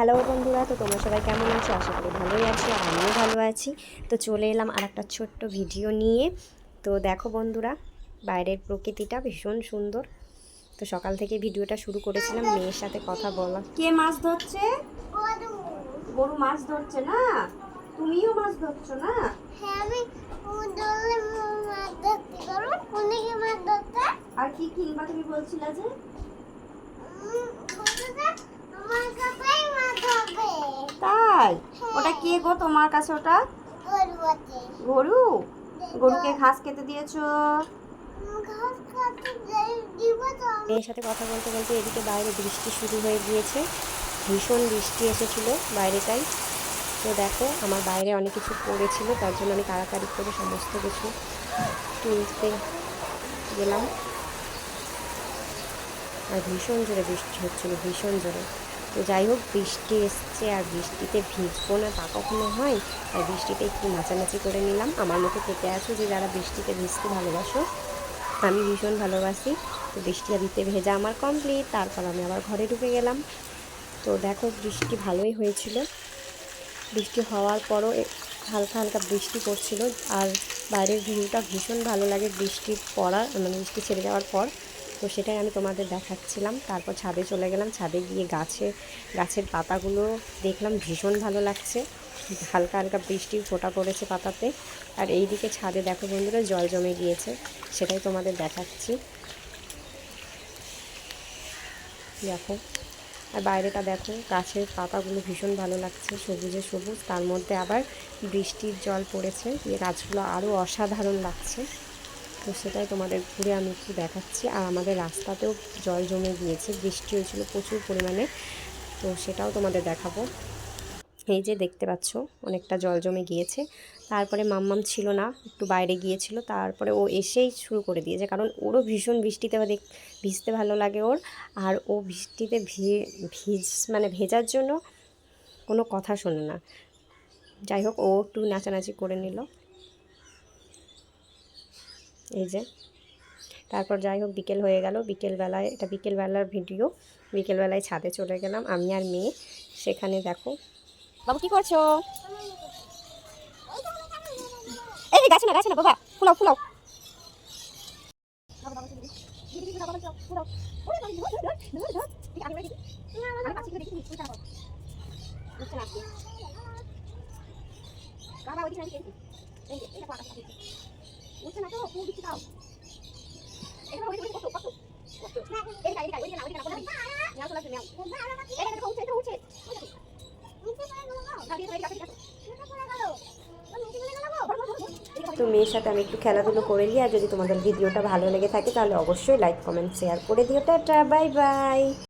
Hello বন্ধুরা, তো তোমরা সবাই কেমন আছো? আশা করি ভালোই আছো, আর আমিও ভালো আছি। তো চলে এলাম আর একটা ছোট্ট ভিডিও নিয়ে। তো দেখো বন্ধুরা, বাইরের প্রকৃতিটা ভীষণ সুন্দর। তো সকাল থেকে ভিডিওটা শুরু করেছিলাম মেয়ের সাথে কথা বলা। কে মাছ ধরছে? গরু মাছ ধরছে না? তুমিও মাছ ধরছো না? আর কি কিনবা তুমি বলছিলে যে? তাই? ওটা কে গো তোমার কাছে? ওটা গরু? গরুকে ঘাস খেতে দিয়েছো? মেয়ের সাথে কথা বলতে বলতে এদিকে বাইরে বৃষ্টি শুরু হয়ে গিয়েছে। ভীষণ বৃষ্টি এসেছিল বাইরেটাই। তো দেখো, আমার বাইরে অনেক কিছু পড়েছিল, তার জন্য আমি তাড়াতাড়ি করে সমস্ত কিছু তুলতে গেলাম। আর ভীষণ জোরে বৃষ্টি হচ্ছিল, ভীষণ জোরে। তো যাই হোক, বৃষ্টি এসছে আর বৃষ্টিতে ভিজবো না তা কখনো হয়, তাই বৃষ্টিতে একটু নাচানাচি করে নিলাম। আমার মতো কেটে আছো যে যারা বৃষ্টিতে ভিজতে ভালোবাসো, আমি ভীষণ ভালোবাসি। তো বৃষ্টি দিতে ভেজা আমার কমপ্লিট, তারপর আমি আবার ঘরে ঢুকে গেলাম। তো দেখো, বৃষ্টি ভালোই হয়েছিল। বৃষ্টি হওয়ার পরও হালকা হালকা বৃষ্টি পড়ছিল, আর বাইরের ভিউটা ভীষণ ভালো লাগে বৃষ্টি পড়া, মানে বৃষ্টি ছেড়ে যাওয়ার পর। তো সেটাই আমি তোমাদের দেখাচ্ছিলাম। তারপর ছাদে চলে গেলাম। ছাদে গিয়ে গাছের পাতাগুলো দেখলাম, ভীষণ ভালো লাগছে। হালকা হালকা বৃষ্টির ফোঁটা পড়েছে পাতাতে। আর এই দিকে ছাদে দেখো বন্ধুরা, জল জমে গিয়েছে, সেটাই তোমাদের দেখাচ্ছি। দেখো, আর বাইরেটা দেখো, গাছের পাতাগুলো ভীষণ ভালো লাগছে, সবুজে সবুজ, তার মধ্যে আবার বৃষ্টির জল পড়েছে, এই গাছগুলো আরও অসাধারণ লাগছে। তো সেটাই তোমাদের ঘুরে আমি একটু দেখাচ্ছি। আর আমাদের রাস্তাতেও জল জমে গিয়েছে, বৃষ্টি হয়েছিল প্রচুর পরিমাণে, তো সেটাও তোমাদের দেখাবো। এই যে দেখতে পাচ্ছ, অনেকটা জল জমে গিয়েছে। তারপরে মাম্মাম ছিল না, একটু বাইরে গিয়েছিল, তারপরে ও এসেই শুরু করে দিয়েছে, কারণ ওরও ভীষণ বৃষ্টিতে ভিজতে ভালো লাগে ওর। আর ও বৃষ্টিতে মানে ভেজার জন্য কোনো কথা শোনে না। যাই হোক, ও একটু নাচানাচি করে নিল। এই যে, তারপর যাই হোক, বিকেল হয়ে গেল। বিকেলবেলায়, এটা বিকেলবেলার ভিডিও। বিকেলবেলায় ছাদে চলে গেলাম আমি আর মেয়ে। সেখানে দেখো, বাবু কি করছো? এই গাছে না, গাছে না বাবা, ফুলাও ফুলাও। তো মেয়ের সাথে আমি একটু খেলাধুলো করে নিই। আর যদি তোমাদের ভিডিওটা ভালো লেগে থাকে তাহলে অবশ্যই লাইক কমেন্ট শেয়ার করে দিও। Tata, bye bye.